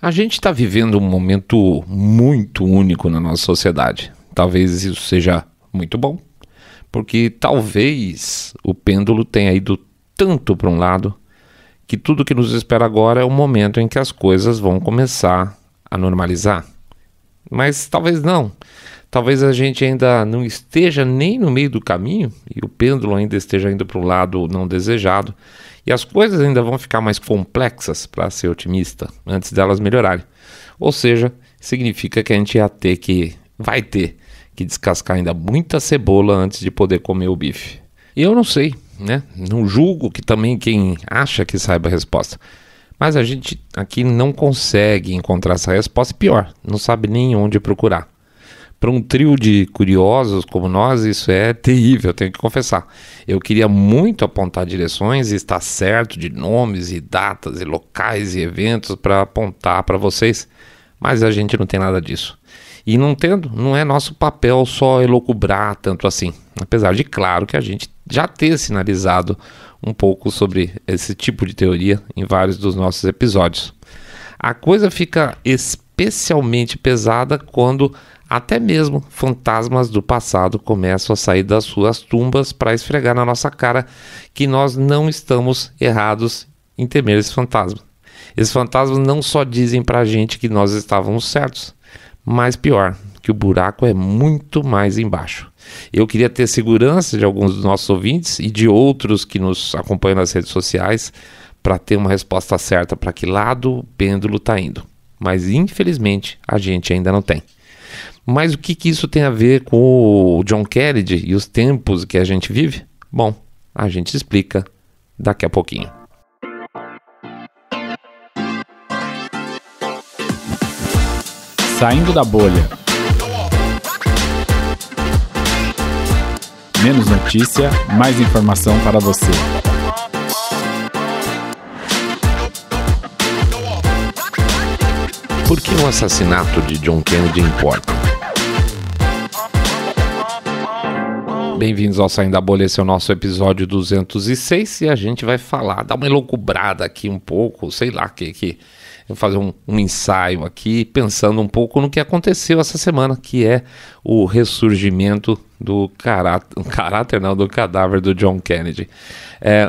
A gente está vivendo um momento muito único na nossa sociedade. Talvez isso seja muito bom, porque talvez o pêndulo tenha ido tanto para um lado que tudo que nos espera agora é o momento em que as coisas vão começar a normalizar. Mas talvez não. Talvez a gente ainda não esteja nem no meio do caminho e o pêndulo ainda esteja indo para o lado não desejado. E as coisas ainda vão ficar mais complexas, para ser otimista, antes delas melhorarem. Ou seja, significa que a gente vai ter que descascar ainda muita cebola antes de poder comer o bife. E eu não sei, né? Não julgo que também quem acha que saiba a resposta. Mas a gente aqui não consegue encontrar essa resposta, pior, não sabe nem onde procurar. Para um trio de curiosos como nós, isso é terrível, tenho que confessar. Eu queria muito apontar direções e estar certo de nomes e datas e locais e eventos para apontar para vocês, mas a gente não tem nada disso. E não é nosso papel só elocubrar tanto assim, apesar de, claro, que a gente já ter sinalizado um pouco sobre esse tipo de teoria em vários dos nossos episódios. A coisa fica especialmente pesada quando até mesmo fantasmas do passado começam a sair das suas tumbas para esfregar na nossa cara que nós não estamos errados em temer esse fantasma. Esses fantasmas não só dizem para a gente que nós estávamos certos, mas pior, que o buraco é muito mais embaixo. Eu queria ter segurança de alguns dos nossos ouvintes e de outros que nos acompanham nas redes sociais para ter uma resposta certa para que lado o pêndulo está indo. Mas infelizmente a gente ainda não tem. Mas o que isso tem a ver com o John Kennedy e os tempos que a gente vive? Bom, a gente explica daqui a pouquinho. Saindo da bolha. Menos notícia, mais informação para você. Por que o assassinato de John Kennedy importa? Bem-vindos ao Saindo da Bolha, esse é o nosso episódio 206 e a gente vai dar uma elucubrada aqui um pouco, sei lá, que eu vou fazer um ensaio aqui, pensando um pouco no que aconteceu essa semana, que é o ressurgimento do do cadáver do John Kennedy.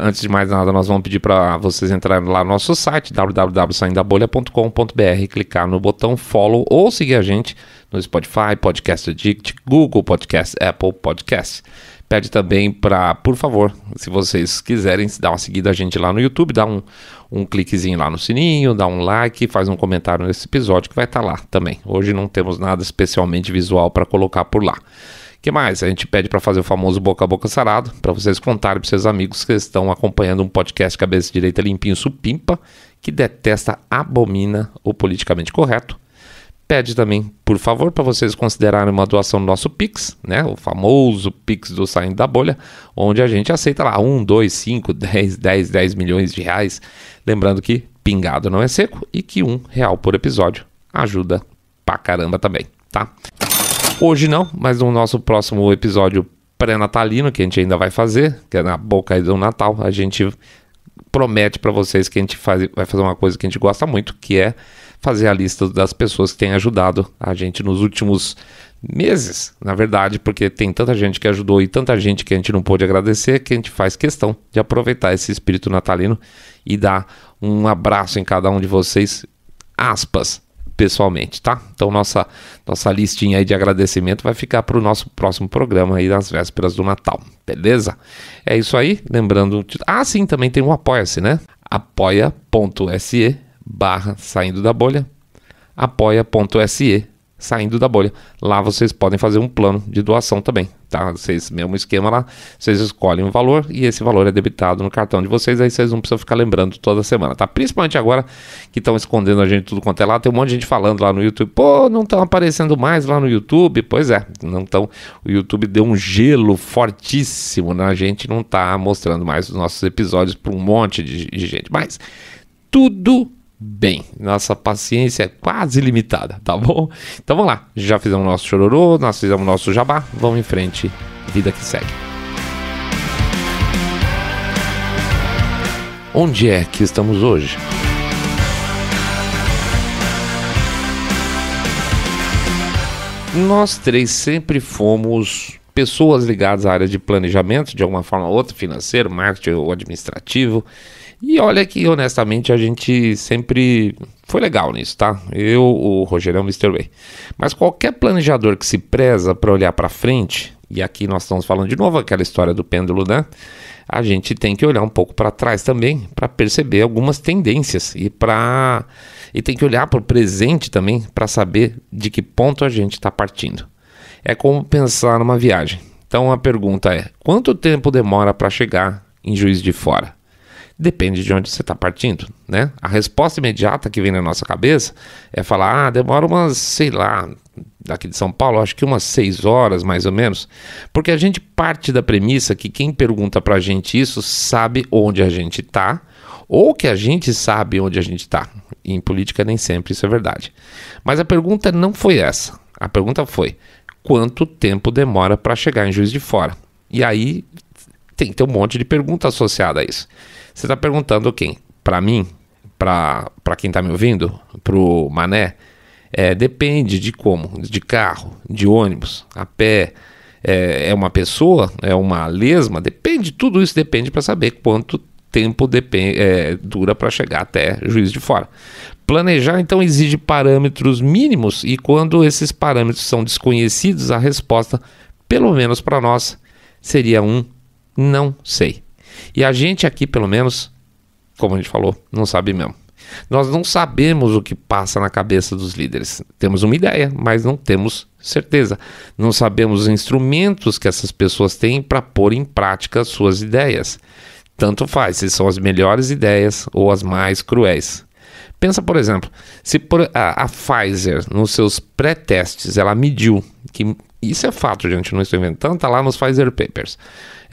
Antes de mais nada, nós vamos pedir para vocês entrarem lá no nosso site, www.saindabolha.com.br, clicar no botão follow ou seguir a gente no Spotify, Podcast Addict, Google Podcast, Apple Podcast. Pede também para, por favor, se vocês quiserem dar uma seguida a gente lá no YouTube, dá um cliquezinho lá no sininho, dá um like, faz um comentário nesse episódio que vai estar lá também. Hoje não temos nada especialmente visual para colocar por lá. O que mais? A gente pede para fazer o famoso boca a boca sarado, para vocês contarem para seus amigos que estão acompanhando um podcast cabeça direita limpinho supimpa, que detesta, abomina o politicamente correto. Pede também, por favor, para vocês considerarem uma doação no nosso Pix, né? O famoso Pix do Saindo da Bolha, onde a gente aceita lá 1, 2, 5, 10 milhões de reais. Lembrando que pingado não é seco e que R$1 por episódio ajuda pra caramba também, tá? Hoje não, mas no nosso próximo episódio pré-natalino, que a gente ainda vai fazer, que é na boca do Natal, a gente promete para vocês que a gente vai fazer uma coisa que a gente gosta muito, que é fazer a lista das pessoas que têm ajudado a gente nos últimos meses, na verdade, porque tem tanta gente que ajudou e tanta gente que a gente não pôde agradecer, que a gente faz questão de aproveitar esse espírito natalino e dar um abraço em cada um de vocês, aspas, pessoalmente, tá? Então nossa listinha aí de agradecimento vai ficar para o nosso próximo programa aí nas vésperas do Natal, beleza? É isso aí, lembrando... sim, também tem um Apoia-se, né? apoia.se/saindo da bolha, apoia.se Saindo da Bolha. Lá vocês podem fazer um plano de doação também, tá? Vocês, mesmo esquema lá, vocês escolhem um valor e esse valor é debitado no cartão de vocês, aí vocês não precisam ficar lembrando toda semana, tá? Principalmente agora que estão escondendo a gente tudo quanto é lá, tem um monte de gente falando lá no YouTube, pô, não estão aparecendo mais lá no YouTube, pois é, não estão, o YouTube deu um gelo fortíssimo na gente, não tá mostrando mais os nossos episódios para um monte de gente, mas tudo bem, nossa paciência é quase limitada, tá bom? Então vamos lá, já fizemos o nosso chororô, nós fizemos o nosso jabá, vamos em frente, vida que segue. Onde é que estamos hoje? Nós três sempre fomos pessoas ligadas à área de planejamento, de alguma forma ou outra, financeiro, marketing ou administrativo. E olha que, honestamente, a gente sempre foi legal nisso, tá? Eu, o Rogerão, o Mr. Way. Mas qualquer planejador que se preza para olhar para frente, e aqui nós estamos falando de novo aquela história do pêndulo, né? A gente tem que olhar um pouco para trás também, para perceber algumas tendências e tem que olhar para o presente também para saber de que ponto a gente está partindo. É como pensar numa viagem. Então a pergunta é: quanto tempo demora para chegar em Juiz de Fora? Depende de onde você está partindo, né? A resposta imediata que vem na nossa cabeça é falar: demora umas, sei lá, daqui de São Paulo, acho que umas 6 horas mais ou menos, porque a gente parte da premissa que quem pergunta pra gente isso sabe onde a gente está, ou que a gente sabe onde a gente está. Em política nem sempre isso é verdade. Mas a pergunta não foi essa. A pergunta foi: quanto tempo demora para chegar em Juiz de Fora? E aí tem que ter um monte de pergunta associada a isso. Você está perguntando quem? Para mim? Para quem está me ouvindo? Para o Mané? Depende de como, de carro, de ônibus, a pé, é uma pessoa, é uma lesma, depende, tudo isso depende para saber quanto tempo dura para chegar até Juiz de Fora. Planejar, então, exige parâmetros mínimos e quando esses parâmetros são desconhecidos, a resposta, pelo menos para nós, seria não sei. E a gente aqui, pelo menos, como a gente falou, não sabe mesmo. Nós não sabemos o que passa na cabeça dos líderes. Temos uma ideia, mas não temos certeza. Não sabemos os instrumentos que essas pessoas têm para pôr em prática as suas ideias. Tanto faz se são as melhores ideias ou as mais cruéis. Pensa, por exemplo, se a Pfizer, nos seus pré-testes, ela mediu que... Isso é fato, gente, não estou inventando, está lá nos Pfizer Papers.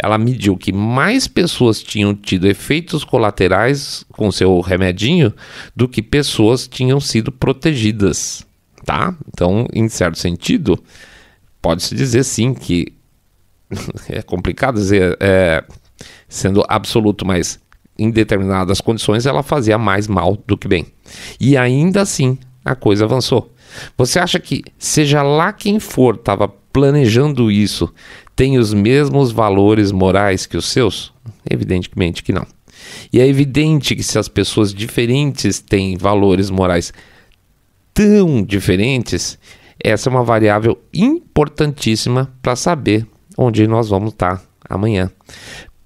Ela mediu que mais pessoas tinham tido efeitos colaterais com seu remedinho do que pessoas tinham sido protegidas, tá? Então, em certo sentido, pode-se dizer sim que é complicado dizer, sendo absoluto, mas em determinadas condições ela fazia mais mal do que bem. E ainda assim, a coisa avançou. Você acha que, seja lá quem for, estava planejando isso, tem os mesmos valores morais que os seus? Evidentemente que não. E é evidente que se as pessoas diferentes têm valores morais tão diferentes, essa é uma variável importantíssima para saber onde nós vamos estar amanhã.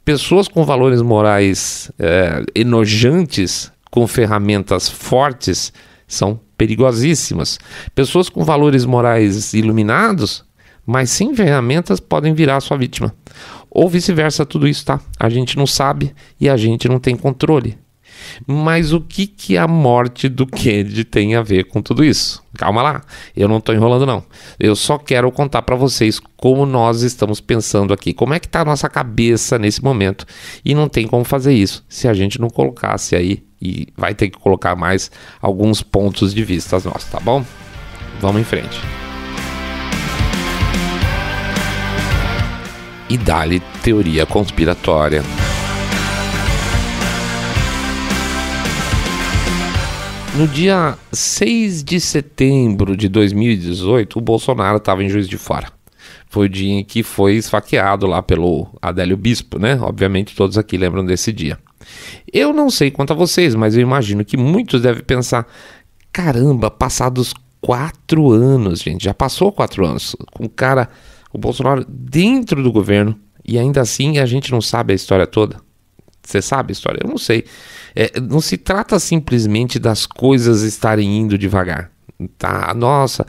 Pessoas com valores morais enojantes, com ferramentas fortes, são perigosíssimas. Pessoas com valores morais iluminados, mas sem ferramentas, podem virar sua vítima. Ou vice-versa, tudo isso, tá? A gente não sabe e a gente não tem controle. Mas o que a morte do Kennedy tem a ver com tudo isso? Calma lá, eu não estou enrolando não. Eu só quero contar para vocês como nós estamos pensando aqui. Como é que está a nossa cabeça nesse momento. E não tem como fazer isso se a gente não colocasse aí, e vai ter que colocar mais alguns pontos de vista nossos, tá bom? Vamos em frente. E dá-lhe teoria conspiratória. No dia 6 de setembro de 2018, o Bolsonaro estava em Juiz de Fora. Foi o dia em que foi esfaqueado lá pelo Adélio Bispo, né? Obviamente todos aqui lembram desse dia. Eu não sei quanto a vocês, mas eu imagino que muitos devem pensar: caramba, passados 4 anos, gente, já passou 4 anos, com o Bolsonaro dentro do governo, e ainda assim a gente não sabe a história toda. Você sabe a história? Eu não sei. Não se trata simplesmente das coisas estarem indo devagar. Tá? Nossa,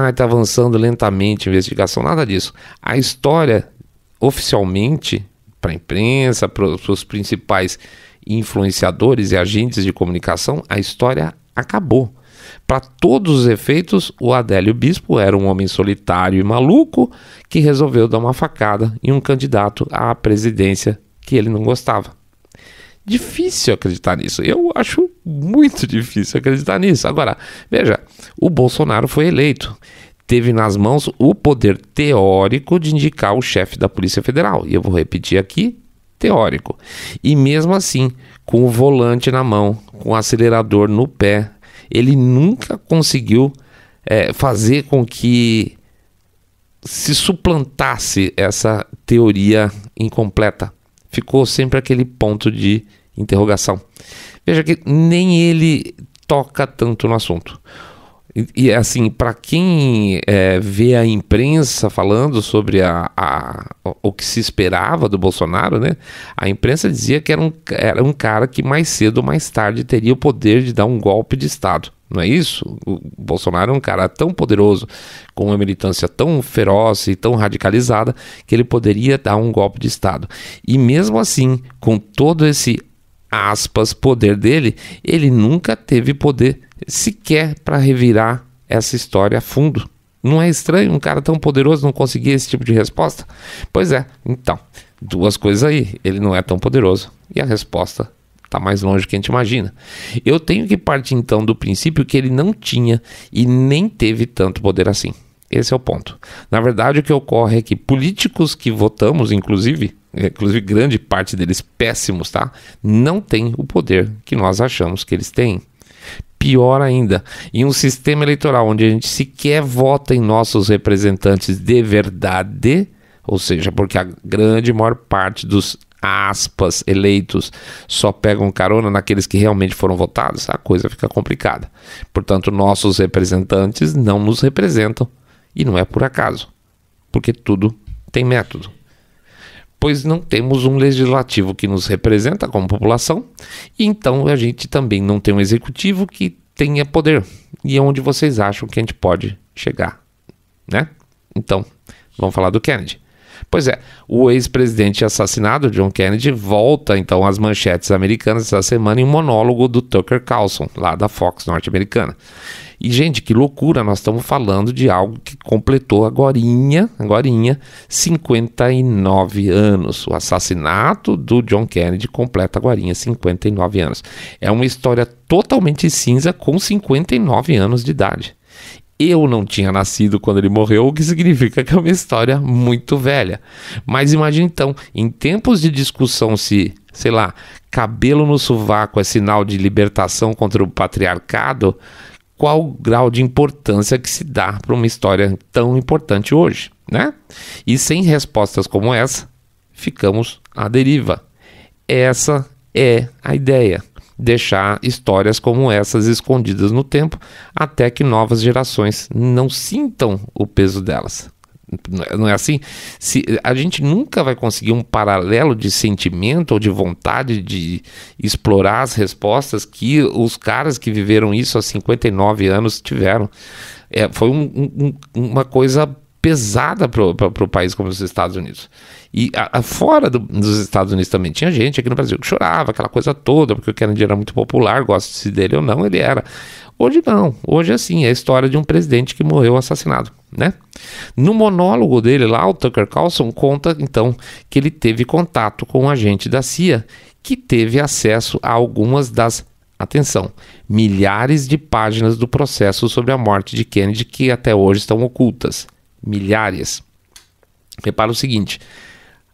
está avançando lentamente a investigação, nada disso. A história, oficialmente, para a imprensa, para os principais influenciadores e agentes de comunicação, a história acabou. Para todos os efeitos, o Adélio Bispo era um homem solitário e maluco que resolveu dar uma facada em um candidato à presidência que ele não gostava. Difícil acreditar nisso. Eu acho muito difícil acreditar nisso. Agora, veja, o Bolsonaro foi eleito. Teve nas mãos o poder teórico de indicar o chefe da Polícia Federal. E eu vou repetir aqui, teórico. E mesmo assim, com o volante na mão, com o acelerador no pé, ele nunca conseguiu fazer com que se suplantasse essa teoria incompleta. Ficou sempre aquele ponto de interrogação. Veja que nem ele toca tanto no assunto. E assim, para quem vê a imprensa falando sobre o que se esperava do Bolsonaro, né? A imprensa dizia que era um cara que mais cedo ou mais tarde teria o poder de dar um golpe de Estado. Não é isso? O Bolsonaro é um cara tão poderoso, com uma militância tão feroz e tão radicalizada, que ele poderia dar um golpe de Estado. E mesmo assim, com todo esse aspas, poder dele, ele nunca teve poder sequer para revirar essa história a fundo. Não é estranho um cara tão poderoso não conseguir esse tipo de resposta? Pois é, então, duas coisas aí. Ele não é tão poderoso e a resposta está mais longe do que a gente imagina. Eu tenho que partir então do princípio que ele não tinha e nem teve tanto poder assim. Esse é o ponto. Na verdade, o que ocorre é que políticos que votamos, inclusive grande parte deles péssimos, tá? Não tem o poder que nós achamos que eles têm. Pior ainda, em um sistema eleitoral onde a gente sequer vota em nossos representantes de verdade, ou seja, porque a grande maior parte dos aspas eleitos só pegam carona naqueles que realmente foram votados, a coisa fica complicada. Portanto, nossos representantes não nos representam, e não é por acaso, porque tudo tem método. Pois não temos um legislativo que nos representa como população, e então a gente também não tem um executivo que tenha poder. E é onde vocês acham que a gente pode chegar, né? Então, vamos falar do Kennedy. Pois é, o ex-presidente assassinado, John Kennedy, volta então às manchetes americanas essa semana em um monólogo do Tucker Carlson, lá da Fox norte-americana. E, gente, que loucura, nós estamos falando de algo que completou agorinha, 59 anos. O assassinato do John Kennedy completa agorinha 59 anos. É uma história totalmente cinza com 59 anos de idade. Eu não tinha nascido quando ele morreu, o que significa que é uma história muito velha. Mas imagine então, em tempos de discussão se, sei lá, cabelo no sovaco é sinal de libertação contra o patriarcado, qual o grau de importância que se dá para uma história tão importante hoje, né? E sem respostas como essa, ficamos à deriva. Essa é a ideia. Deixar histórias como essas escondidas no tempo até que novas gerações não sintam o peso delas. Não é assim? A gente nunca vai conseguir um paralelo de sentimento ou de vontade de explorar as respostas que os caras que viveram isso há 59 anos tiveram. Foi uma coisa pesada para o país como os Estados Unidos. E fora dos Estados Unidos também tinha gente aqui no Brasil que chorava, aquela coisa toda, porque o Kennedy era muito popular, goste-se dele ou não, ele era. Hoje não, hoje é assim, é a história de um presidente que morreu assassinado, né? No monólogo dele lá, o Tucker Carlson conta então que ele teve contato com um agente da CIA que teve acesso a algumas das, atenção, milhares de páginas do processo sobre a morte de Kennedy que até hoje estão ocultas. Milhares. Repara o seguinte,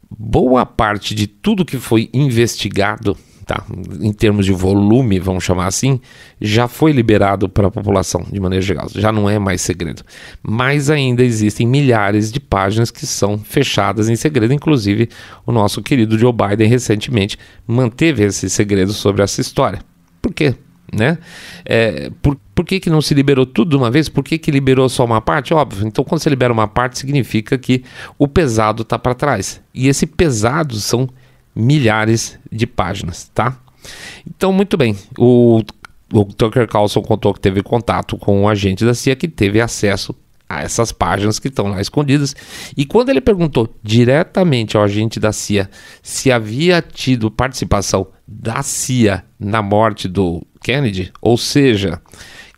boa parte de tudo que foi investigado, tá, em termos de volume, vamos chamar assim, já foi liberado para a população de maneira geral, já não é mais segredo. Mas ainda existem milhares de páginas que são fechadas em segredo, inclusive o nosso querido Joe Biden recentemente manteve esse segredo sobre essa história. Por quê? Né? Por que não se liberou tudo de uma vez? Por que liberou só uma parte? Óbvio, então quando você libera uma parte significa que o pesado está para trás, e esse pesado são milhares de páginas, tá? Então, muito bem, o Tucker Carlson contou que teve contato com um agente da CIA que teve acesso a essas páginas que estão lá escondidas, e quando ele perguntou diretamente ao agente da CIA se havia tido participação da CIA na morte do Kennedy, ou seja,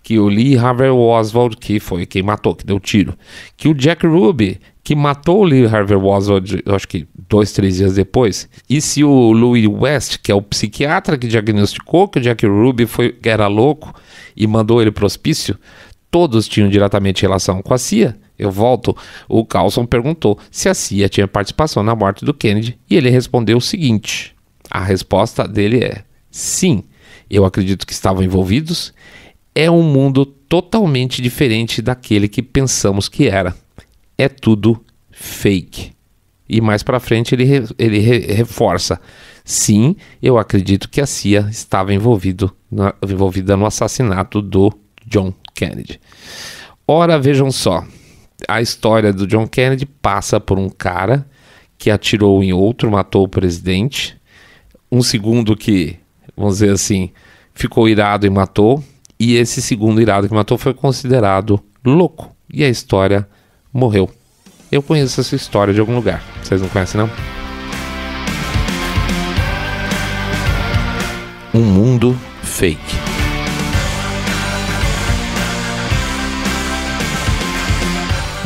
que o Lee Harvey Oswald, que foi quem matou, que deu tiro, que o Jack Ruby, que matou o Lee Harvey Oswald, acho que 2-3 dias depois, e se o Louis West, que é o psiquiatra que diagnosticou que o Jack Ruby era louco e mandou ele para o hospício, todos tinham diretamente relação com a CIA. Eu volto, o Carlson perguntou se a CIA tinha participação na morte do Kennedy, e ele respondeu o seguinte, a resposta dele é sim, eu acredito que estavam envolvidos, é um mundo totalmente diferente daquele que pensamos que era. é tudo fake. E mais para frente ele reforça: sim, eu acredito que a CIA estava envolvida no assassinato do John Kennedy. Ora, vejam só, a história do John Kennedy passa por um cara que atirou em outro, matou o presidente, um segundo que, vamos dizer assim, ficou irado e matou, e esse segundo irado que matou foi considerado louco, e a história morreu. Eu conheço essa história de algum lugar. Vocês não conhecem, não? Um mundo fake.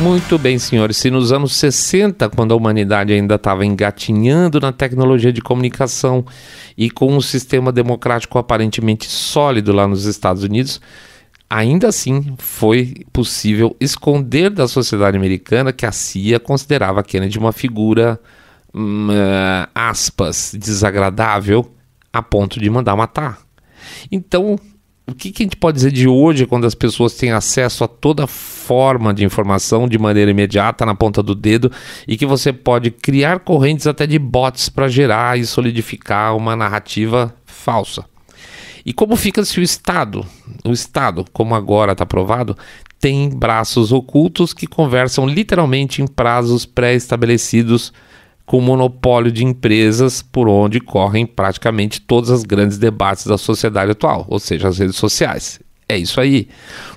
Muito bem, senhores. Se nos anos 60, quando a humanidade ainda estava engatinhando na tecnologia de comunicação e com um sistema democrático aparentemente sólido lá nos Estados Unidos, ainda assim foi possível esconder da sociedade americana que a CIA considerava Kennedy uma figura, aspas, desagradável, a ponto de mandar matar. Então, o que a gente pode dizer de hoje, quando as pessoas têm acesso a toda forma de informação de maneira imediata, na ponta do dedo, e que você pode criar correntes até de bots para gerar e solidificar uma narrativa falsa? E como fica se o Estado, como agora está provado, tem braços ocultos que conversam literalmente em prazos pré-estabelecidos com monopólio de empresas por onde correm praticamente todos os grandes debates da sociedade atual, ou seja, as redes sociais. É isso aí.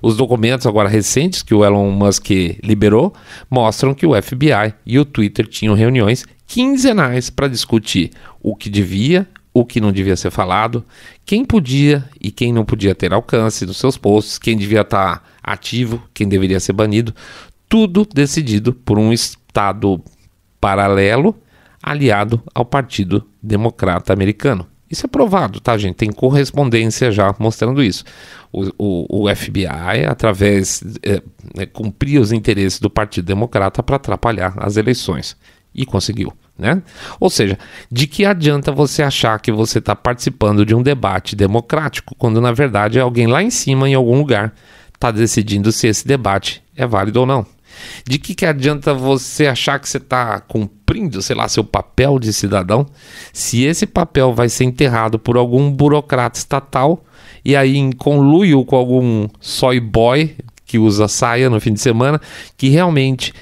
Os documentos agora recentes que o Elon Musk liberou mostram que o FBI e o Twitter tinham reuniões quinzenais para discutir o que devia, o que não devia ser falado, quem podia e quem não podia ter alcance nos seus posts, quem devia estar ativo, quem deveria ser banido, tudo decidido por um Estado paralelo aliado ao Partido Democrata Americano. Isso é provado, tá, gente? Tem correspondência já mostrando isso. O FBI, através, cumpria os interesses do Partido Democrata para atrapalhar as eleições. E conseguiu, né? Ou seja, de que adianta você achar que você está participando de um debate democrático, quando na verdade alguém lá em cima, em algum lugar, está decidindo se esse debate é válido ou não? De que adianta você achar que você está cumprindo, sei lá, seu papel de cidadão, se esse papel vai ser enterrado por algum burocrata estatal e aí em conluio com algum soy boy que usa saia no fim de semana, que realmente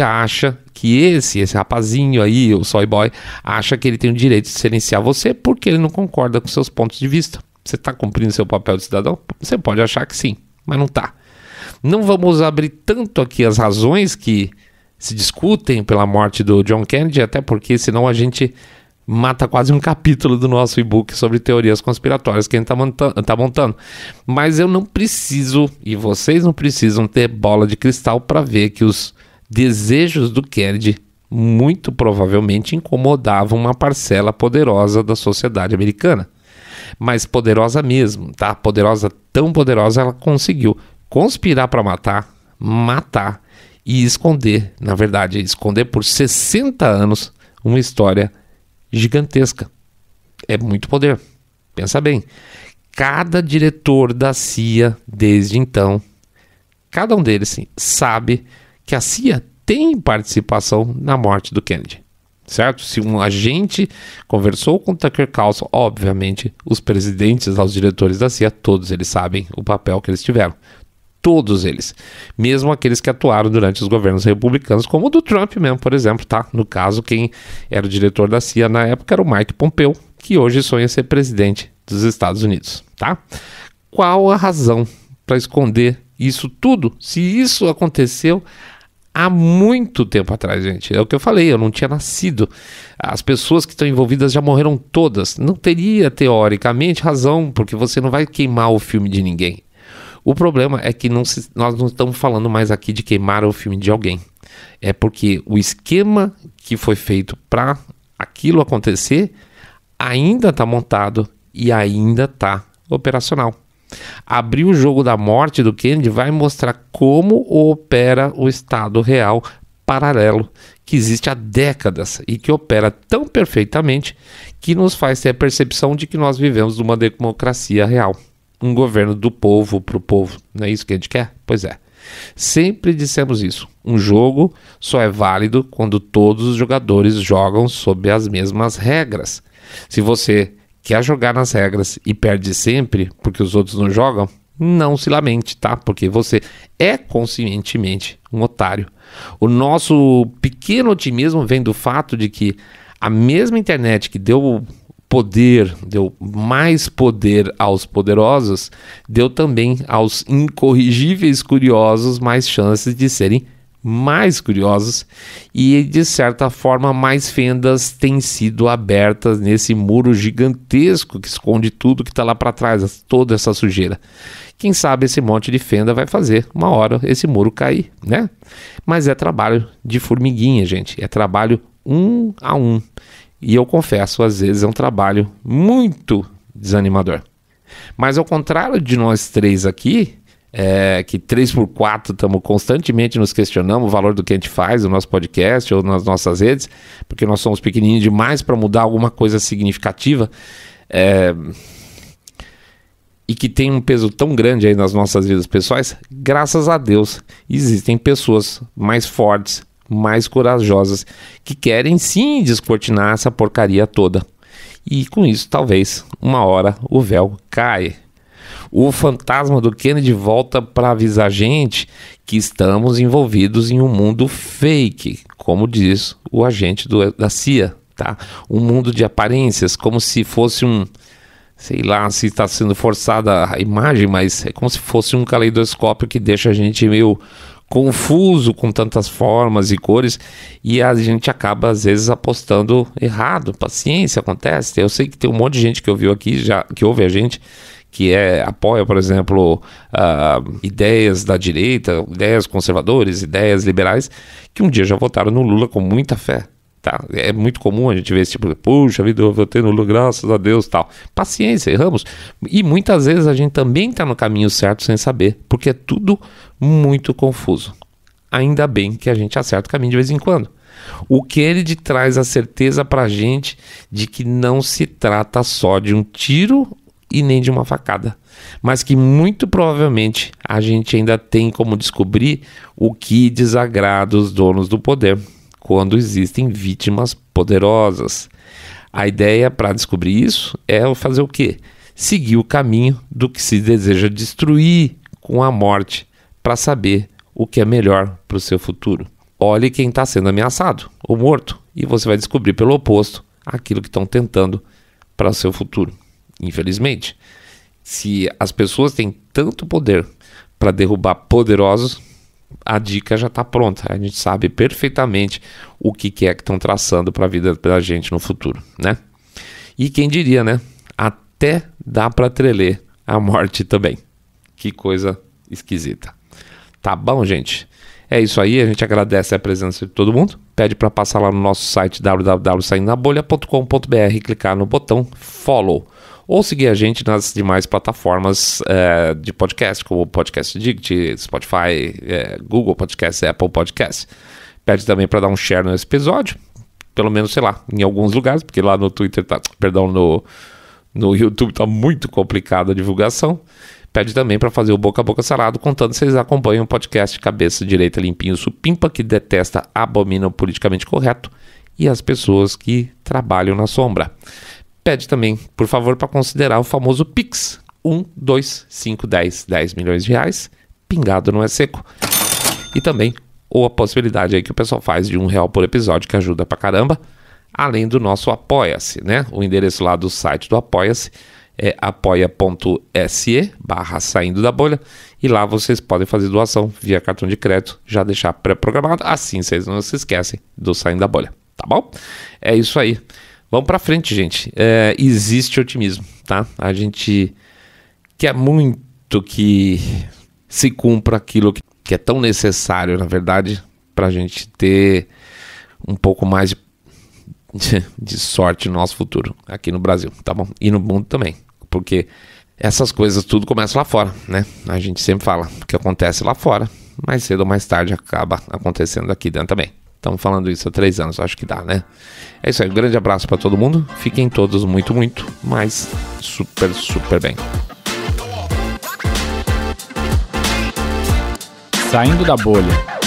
acha que esse rapazinho aí, o soy boy, acha que ele tem o direito de silenciar você porque ele não concorda com seus pontos de vista. Você está cumprindo seu papel de cidadão? Você pode achar que sim, mas não está. Não vamos abrir tanto aqui as razões que se discutem pela morte do John Kennedy, até porque senão a gente mata quase um capítulo do nosso e-book sobre teorias conspiratórias que a gente está montando. Mas eu não preciso, e vocês não precisam ter bola de cristal para ver que os desejos do Kennedy muito provavelmente incomodavam uma parcela poderosa da sociedade americana. Mas poderosa mesmo, tá? Poderosa, tão poderosa, ela conseguiu conspirar para matar e esconder, na verdade, esconder por 60 anos uma história gigantesca. É muito poder. Pensa bem. Cada diretor da CIA, desde então, cada um deles sim, sabe que a CIA tem participação na morte do Kennedy. Certo? Se um agente conversou com Tucker Carlson, obviamente, os presidentes, os diretores da CIA, todos eles sabem o papel que eles tiveram. Todos eles. Mesmo aqueles que atuaram durante os governos republicanos, como o do Trump mesmo, por exemplo, tá? No caso, quem era o diretor da CIA na época era o Mike Pompeo, que hoje sonha ser presidente dos Estados Unidos, tá? Qual a razão para esconder isso tudo? Se isso aconteceu há muito tempo atrás, gente. É o que eu falei, eu não tinha nascido. As pessoas que estão envolvidas já morreram todas. Não teria, teoricamente, razão, porque você não vai queimar o filme de ninguém. O problema é que nós não estamos falando mais aqui de queimar o filme de alguém. É porque o esquema que foi feito para aquilo acontecer ainda está montado e ainda está operacional. Abrir o jogo da morte do Kennedy vai mostrar como opera o Estado real paralelo que existe há décadas e que opera tão perfeitamente que nos faz ter a percepção de que nós vivemos numa democracia real. um governo do povo para o povo. Não é isso que a gente quer? Pois é. Sempre dissemos isso. Um jogo só é válido quando todos os jogadores jogam sob as mesmas regras. Se você quer jogar nas regras e perde sempre porque os outros não jogam, não se lamente, tá? Porque você é conscientemente um otário. O nosso pequeno otimismo vem do fato de que a mesma internet que deu mais poder aos poderosos, deu também aos incorrigíveis curiosos mais chances de serem mais curiosos, e de certa forma mais fendas têm sido abertas nesse muro gigantesco que esconde tudo que está lá para trás, toda essa sujeira. Quem sabe esse monte de fenda vai fazer uma hora esse muro cair, né? Mas é trabalho de formiguinha, gente, é trabalho um a um. E eu confesso, às vezes é um trabalho muito desanimador. Mas ao contrário de nós três aqui, que 3x4 estamos constantemente nos questionando o valor do que a gente faz no nosso podcast ou nas nossas redes, porque nós somos pequenininhos demais para mudar alguma coisa significativa, e que tem um peso tão grande aí nas nossas vidas pessoais. Graças a Deus existem pessoas mais fortes, mais corajosas, que querem sim descortinar essa porcaria toda. E com isso, talvez, uma hora o véu caia. O fantasma do Kennedy volta para avisar a gente que estamos envolvidos em um mundo fake, como diz o agente da CIA, tá? Um mundo de aparências, como se fosse sei lá se está sendo forçada a imagem, mas é como se fosse um caleidoscópio que deixa a gente meio confuso com tantas formas e cores, e a gente acaba às vezes apostando errado. Paciência, acontece. Eu sei que tem um monte de gente que ouviu aqui, que ouve a gente, que apoia, por exemplo, ideias da direita, ideias conservadoras, ideias liberais, que um dia já votaram no Lula com muita fé. Tá? É muito comum a gente ver esse tipo de, puxa vida, eu votei no Lula, graças a Deus, tal. Paciência, erramos. E muitas vezes a gente também está no caminho certo sem saber, porque é tudo muito confuso. Ainda bem que a gente acerta o caminho de vez em quando. O Kennedy traz a certeza para a gente de que não se trata só de um tiro e nem de uma facada, mas que muito provavelmente a gente ainda tem como descobrir o que desagrada os donos do poder quando existem vítimas poderosas. A ideia para descobrir isso é fazer o quê? Seguir o caminho do que se deseja destruir com a morte, para saber o que é melhor para o seu futuro. Olhe quem está sendo ameaçado ou morto, e você vai descobrir pelo oposto aquilo que estão tentando para o seu futuro. Infelizmente, se as pessoas têm tanto poder para derrubar poderosos, a dica já está pronta. A gente sabe perfeitamente o que é que estão traçando para a vida da gente no futuro, né? E quem diria, né? Até dá para treler a morte também. Que coisa esquisita. Tá bom, gente? É isso aí, a gente agradece a presença de todo mundo. Pede para passar lá no nosso site www.saindodabolha.com.br e clicar no botão follow. Ou seguir a gente nas demais plataformas de podcast, como o Podcast Addict, Spotify, Google Podcast, Apple Podcast. Pede também para dar um share nesse episódio, pelo menos, sei lá, em alguns lugares, porque lá no Twitter, no YouTube tá muito complicada a divulgação. Pede também para fazer o boca a boca sarado, contando se vocês acompanham o podcast Cabeça Direita Limpinho Supimpa, que detesta, abomina o politicamente correto, e as pessoas que trabalham na sombra. Pede também, por favor, para considerar o famoso Pix, 1, 2, 5, 10 milhões de reais, pingado não é seco. E também, ou a possibilidade aí que o pessoal faz de R$1 por episódio, que ajuda pra caramba, além do nosso Apoia-se, né? O endereço lá do site do Apoia-se é apoia.se/saindo da bolha, e lá vocês podem fazer doação via cartão de crédito, já deixar pré-programado, assim vocês não se esquecem do Saindo da Bolha, tá bom? É isso aí. Vamos pra frente, gente. Existe otimismo, tá? A gente quer muito que se cumpra aquilo que é tão necessário, na verdade, pra gente ter um pouco mais de sorte no nosso futuro, aqui no Brasil, tá bom? E no mundo também, porque essas coisas tudo começa lá fora, né? A gente sempre fala que acontece lá fora, mais cedo ou mais tarde acaba acontecendo aqui dentro também. Estamos falando isso há 3 anos, acho que dá, né? É isso aí, um grande abraço para todo mundo. Fiquem todos muito, mas super, super bem. Saindo da bolha.